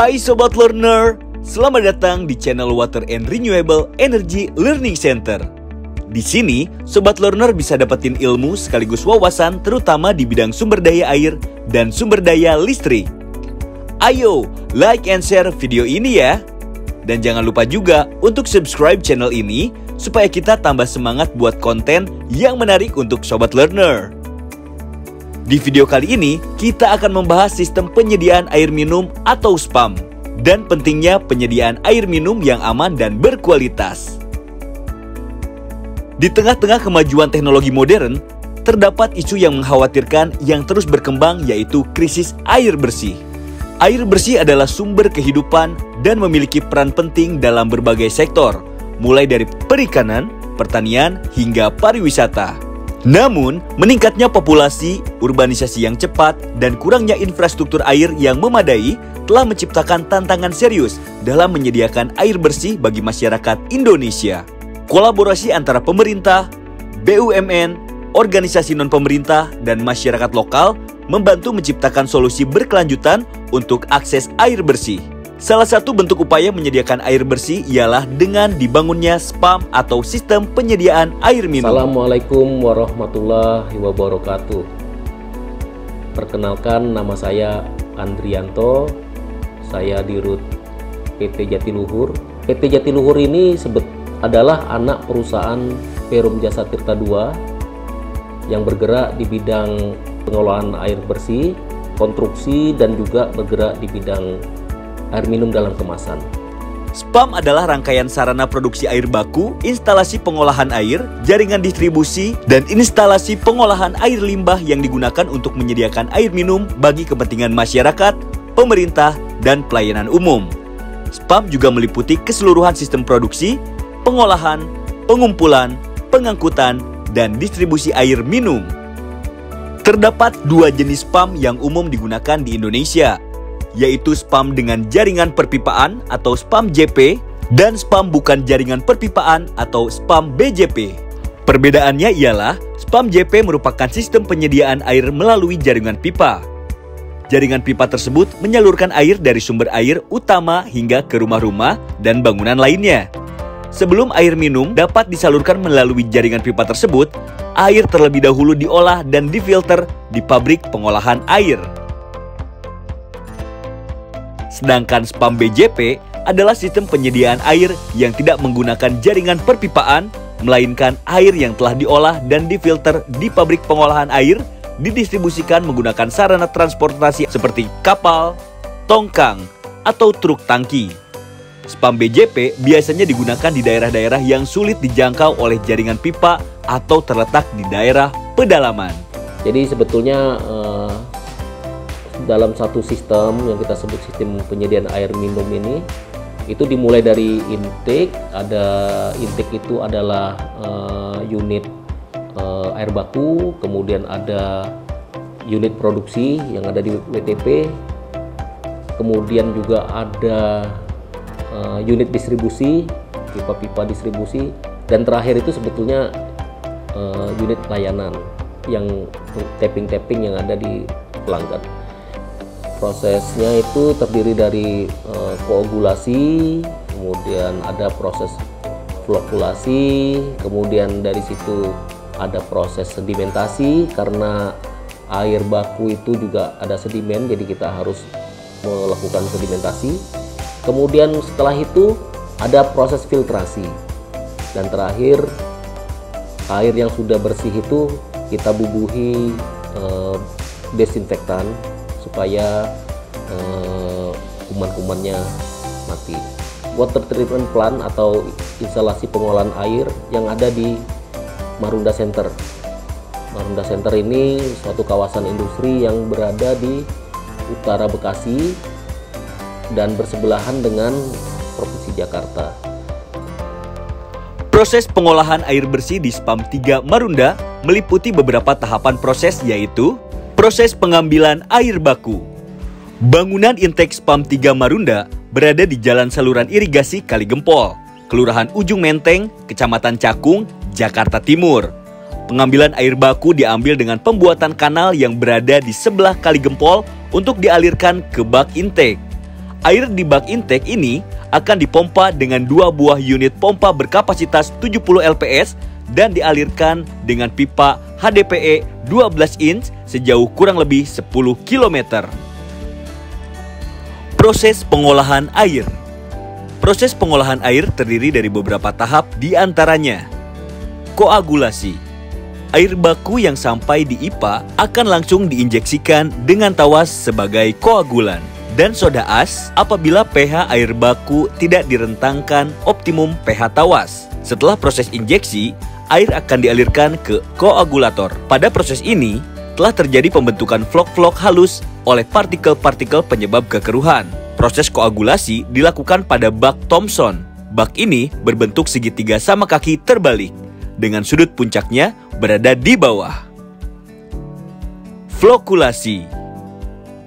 Hai Sobat Learner, selamat datang di channel Water and Renewable Energy Learning Center. Di sini, Sobat Learner bisa dapetin ilmu sekaligus wawasan terutama di bidang sumber daya air dan sumber daya listrik. Ayo, like and share video ini ya. Dan jangan lupa juga untuk subscribe channel ini supaya kita tambah semangat buat konten yang menarik untuk Sobat Learner. Di video kali ini, kita akan membahas sistem penyediaan air minum atau SPAM dan pentingnya penyediaan air minum yang aman dan berkualitas. Di tengah-tengah kemajuan teknologi modern, terdapat isu yang mengkhawatirkan yang terus berkembang yaitu krisis air bersih. Air bersih adalah sumber kehidupan dan memiliki peran penting dalam berbagai sektor, mulai dari perikanan, pertanian, hingga pariwisata. Namun, meningkatnya populasi, urbanisasi yang cepat, dan kurangnya infrastruktur air yang memadai telah menciptakan tantangan serius dalam menyediakan air bersih bagi masyarakat Indonesia. Kolaborasi antara pemerintah, BUMN, organisasi non-pemerintah, dan masyarakat lokal membantu menciptakan solusi berkelanjutan untuk akses air bersih. Salah satu bentuk upaya menyediakan air bersih ialah dengan dibangunnya SPAM atau Sistem Penyediaan Air Minum. Assalamualaikum warahmatullahi wabarakatuh. Perkenalkan, nama saya Andrianto. Saya dirut PT Jatiluhur. PT Jatiluhur ini adalah anak perusahaan Perum Jasa Tirta II yang bergerak di bidang pengolahan air bersih, konstruksi, dan juga bergerak di bidang air minum dalam kemasan. SPAM adalah rangkaian sarana produksi air baku, instalasi pengolahan air, jaringan distribusi, dan instalasi pengolahan air limbah yang digunakan untuk menyediakan air minum bagi kepentingan masyarakat, pemerintah, dan pelayanan umum. SPAM juga meliputi keseluruhan sistem produksi, pengolahan, pengumpulan, pengangkutan, dan distribusi air minum. Terdapat dua jenis SPAM yang umum digunakan di Indonesia, yaitu SPAM dengan jaringan perpipaan atau SPAM JP dan SPAM bukan jaringan perpipaan atau SPAM BJP. Perbedaannya ialah SPAM JP merupakan sistem penyediaan air melalui jaringan pipa. Jaringan pipa tersebut menyalurkan air dari sumber air utama hingga ke rumah-rumah dan bangunan lainnya. Sebelum air minum dapat disalurkan melalui jaringan pipa tersebut, air terlebih dahulu diolah dan difilter di pabrik pengolahan air. Sedangkan SPAM BJP adalah sistem penyediaan air yang tidak menggunakan jaringan perpipaan, melainkan air yang telah diolah dan difilter di pabrik pengolahan air, didistribusikan menggunakan sarana transportasi seperti kapal, tongkang, atau truk tangki. SPAM BJP biasanya digunakan di daerah-daerah yang sulit dijangkau oleh jaringan pipa atau terletak di daerah pedalaman. Jadi sebetulnya dalam satu sistem yang kita sebut sistem penyediaan air minum ini, itu dimulai dari intake. Ada intake itu adalah unit air baku, kemudian ada unit produksi yang ada di WTP, kemudian juga ada unit distribusi, pipa-pipa distribusi, dan terakhir itu sebetulnya unit layanan yang tapping-tapping yang ada di pelanggan. Prosesnya itu terdiri dari koagulasi, kemudian ada proses flokulasi, kemudian dari situ ada proses sedimentasi karena air baku itu juga ada sedimen, jadi kita harus melakukan sedimentasi. Kemudian setelah itu ada proses filtrasi, dan terakhir air yang sudah bersih itu kita bubuhi desinfektan supaya kuman-kumannya mati. Water treatment plant atau instalasi pengolahan air yang ada di Marunda Center. Marunda Center ini suatu kawasan industri yang berada di utara Bekasi dan bersebelahan dengan Provinsi Jakarta. Proses pengolahan air bersih di SPAM 3 Marunda meliputi beberapa tahapan proses, yaitu proses pengambilan air baku. Bangunan intake SPAM 3 Marunda berada di Jalan Saluran Irigasi Kaligempol, Kelurahan Ujung Menteng, Kecamatan Cakung, Jakarta Timur. Pengambilan air baku diambil dengan pembuatan kanal yang berada di sebelah Kaligempol untuk dialirkan ke bak intake. Air di bak intake ini akan dipompa dengan 2 buah unit pompa berkapasitas 70 lps dan dialirkan dengan pipa HDPE 12 inch sejauh kurang lebih 10 km. Proses pengolahan air. Proses pengolahan air terdiri dari beberapa tahap, di antaranya koagulasi. Air baku yang sampai di IPA akan langsung diinjeksikan dengan tawas sebagai koagulan, dan soda as apabila pH air baku tidak direntangkan optimum pH tawas. Setelah proses injeksi, air akan dialirkan ke koagulator. Pada proses ini, telah terjadi pembentukan flok-flok halus oleh partikel-partikel penyebab kekeruhan. Proses koagulasi dilakukan pada bak Thomson. Bak ini berbentuk segitiga sama kaki terbalik, dengan sudut puncaknya berada di bawah. Flokulasi.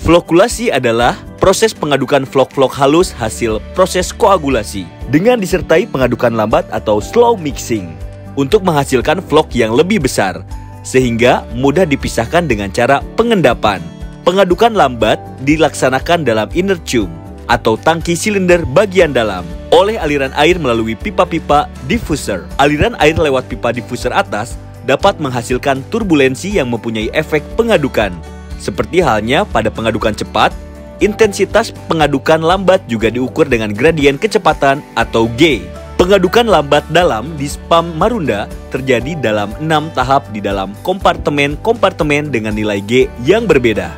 Flokulasi adalah proses pengadukan flok-flok halus hasil proses koagulasi dengan disertai pengadukan lambat atau slow mixing untuk menghasilkan flok yang lebih besar sehingga mudah dipisahkan dengan cara pengendapan. Pengadukan lambat dilaksanakan dalam inner tube atau tangki silinder bagian dalam oleh aliran air melalui pipa-pipa diffuser. Aliran air lewat pipa diffuser atas dapat menghasilkan turbulensi yang mempunyai efek pengadukan. Seperti halnya pada pengadukan cepat, intensitas pengadukan lambat juga diukur dengan gradien kecepatan atau G. Pengadukan lambat dalam di SPAM Marunda terjadi dalam 6 tahap di dalam kompartemen-kompartemen dengan nilai G yang berbeda.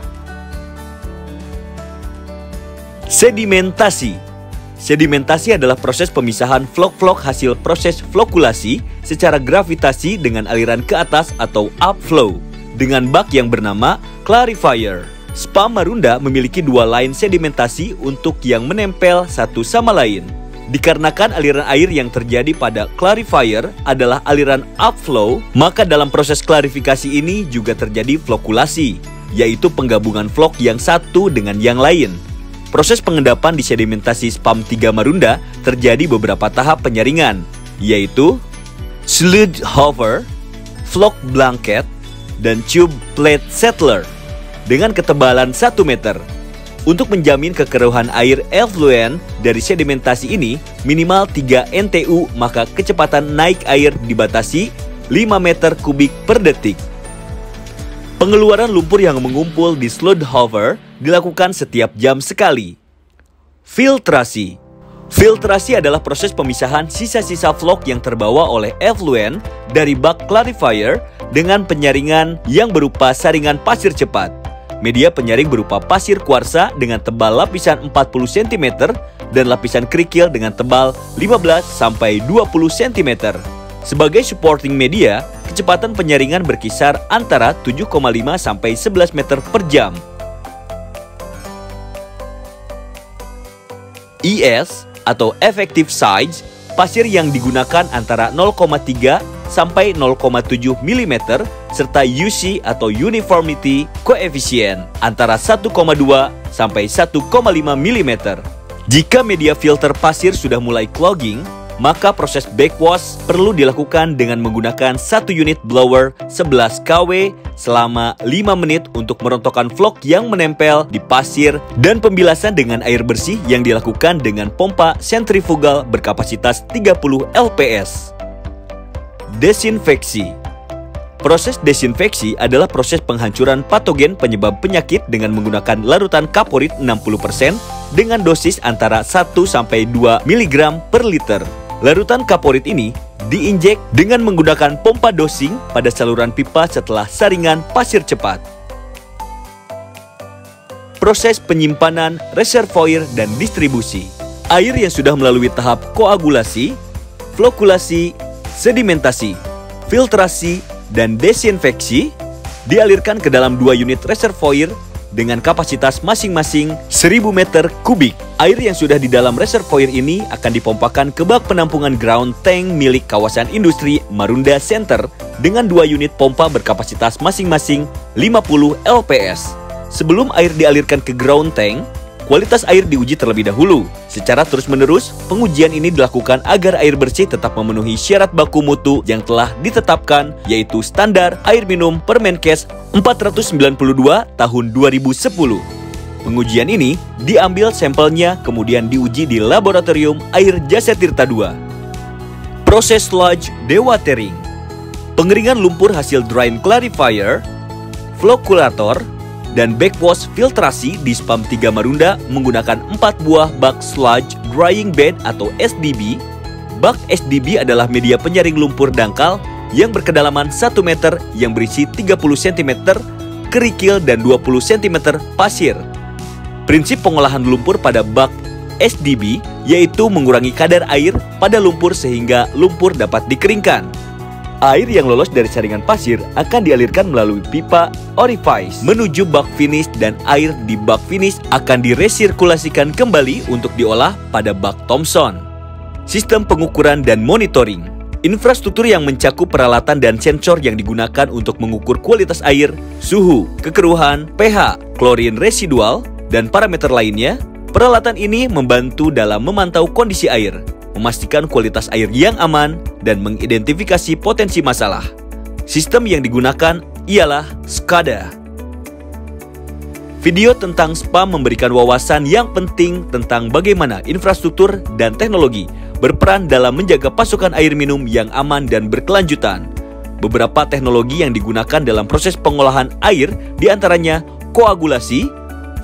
Sedimentasi. Sedimentasi adalah proses pemisahan flok-flok hasil proses flokulasi secara gravitasi dengan aliran ke atas atau upflow dengan bak yang bernama clarifier. SPAM Marunda memiliki 2 line sedimentasi untuk yang menempel satu sama lain. Dikarenakan aliran air yang terjadi pada clarifier adalah aliran upflow, maka dalam proses klarifikasi ini juga terjadi flokulasi, yaitu penggabungan flok yang satu dengan yang lain. Proses pengendapan di sedimentasi SPAM 3 Marunda terjadi beberapa tahap penyaringan, yaitu sludge hover, flock blanket, dan tube plate settler dengan ketebalan 1 meter. Untuk menjamin kekeruhan air effluent dari sedimentasi ini minimal 3 NTU, maka kecepatan naik air dibatasi 5 meter kubik per detik. Pengeluaran lumpur yang mengumpul di sludge hover dilakukan setiap jam sekali. Filtrasi. Filtrasi adalah proses pemisahan sisa-sisa flok yang terbawa oleh effluent dari bak clarifier dengan penyaringan yang berupa saringan pasir cepat. Media penyaring berupa pasir kuarsa dengan tebal lapisan 40 cm dan lapisan kerikil dengan tebal 15-20 cm. Sebagai supporting media, kecepatan penyaringan berkisar antara 7,5 sampai 11 meter per jam. ES atau effective size, pasir yang digunakan antara 0,3 sampai 0,7 mm serta UC atau uniformity coefficient antara 1,2 sampai 1,5 mm. Jika media filter pasir sudah mulai clogging, maka proses backwash perlu dilakukan dengan menggunakan 1 unit blower 11 kW selama 5 menit untuk merontokkan flok yang menempel di pasir dan pembilasan dengan air bersih yang dilakukan dengan pompa sentrifugal berkapasitas 30 lps. Desinfeksi. Proses desinfeksi adalah proses penghancuran patogen penyebab penyakit dengan menggunakan larutan kaporit 60% dengan dosis antara 1 sampai 2 mg per liter. Larutan kaporit ini diinjek dengan menggunakan pompa dosing pada saluran pipa setelah saringan pasir cepat. Proses penyimpanan, reservoir, dan distribusi. Air yang sudah melalui tahap koagulasi, flokulasi, sedimentasi, filtrasi, dan desinfeksi dialirkan ke dalam 2 unit reservoir dengan kapasitas masing-masing 1000 meter kubik. Air yang sudah di dalam reservoir ini akan dipompakan ke bak penampungan ground tank milik kawasan industri Marunda Center dengan 2 unit pompa berkapasitas masing-masing 50 lps. Sebelum air dialirkan ke ground tank, kualitas air diuji terlebih dahulu. Secara terus-menerus, pengujian ini dilakukan agar air bersih tetap memenuhi syarat baku mutu yang telah ditetapkan, yaitu standar air minum Permenkes 492 tahun 2010. Pengujian ini diambil sampelnya kemudian diuji di laboratorium air Jasa Tirta II. Proses sludge dewatering. Pengeringan lumpur hasil drain clarifier, floculator, dan backwash filtrasi di SPAM 3 Marunda menggunakan 4 buah bak sludge drying bed atau SDB. Bak SDB adalah media penyaring lumpur dangkal yang berkedalaman 1 meter yang berisi 30 cm kerikil dan 20 cm pasir. Prinsip pengolahan lumpur pada bak SDB yaitu mengurangi kadar air pada lumpur sehingga lumpur dapat dikeringkan. Air yang lolos dari saringan pasir akan dialirkan melalui pipa orifice menuju bak finish dan air di bak finish akan diresirkulasikan kembali untuk diolah pada bak Thomson. Sistem pengukuran dan monitoring. Infrastruktur yang mencakup peralatan dan sensor yang digunakan untuk mengukur kualitas air, suhu, kekeruhan, pH, klorin residual, dan parameter lainnya. Peralatan ini membantu dalam memantau kondisi air, memastikan kualitas air yang aman, dan mengidentifikasi potensi masalah. Sistem yang digunakan ialah SCADA. Video tentang SPAM memberikan wawasan yang penting tentang bagaimana infrastruktur dan teknologi berperan dalam menjaga pasokan air minum yang aman dan berkelanjutan. Beberapa teknologi yang digunakan dalam proses pengolahan air diantaranya koagulasi,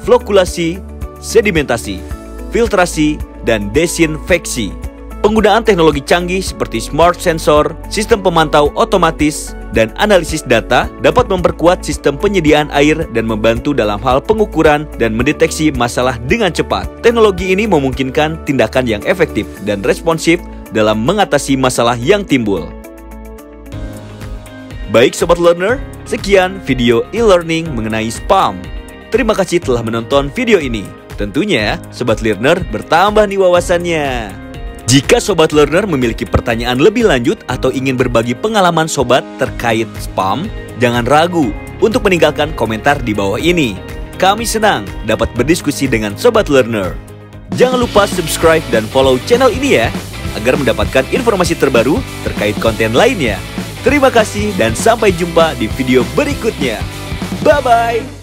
flokulasi, sedimentasi, filtrasi, dan desinfeksi. Penggunaan teknologi canggih seperti smart sensor, sistem pemantau otomatis, dan analisis data dapat memperkuat sistem penyediaan air dan membantu dalam hal pengukuran dan mendeteksi masalah dengan cepat. Teknologi ini memungkinkan tindakan yang efektif dan responsif dalam mengatasi masalah yang timbul. Baik Sobat Learner, sekian video e-learning mengenai SPAM. Terima kasih telah menonton video ini. Tentunya Sobat Learner bertambah nih wawasannya. Jika Sobat Learner memiliki pertanyaan lebih lanjut atau ingin berbagi pengalaman Sobat terkait SPAM, jangan ragu untuk meninggalkan komentar di bawah ini. Kami senang dapat berdiskusi dengan Sobat Learner. Jangan lupa subscribe dan follow channel ini ya, agar mendapatkan informasi terbaru terkait konten lainnya. Terima kasih dan sampai jumpa di video berikutnya. Bye-bye!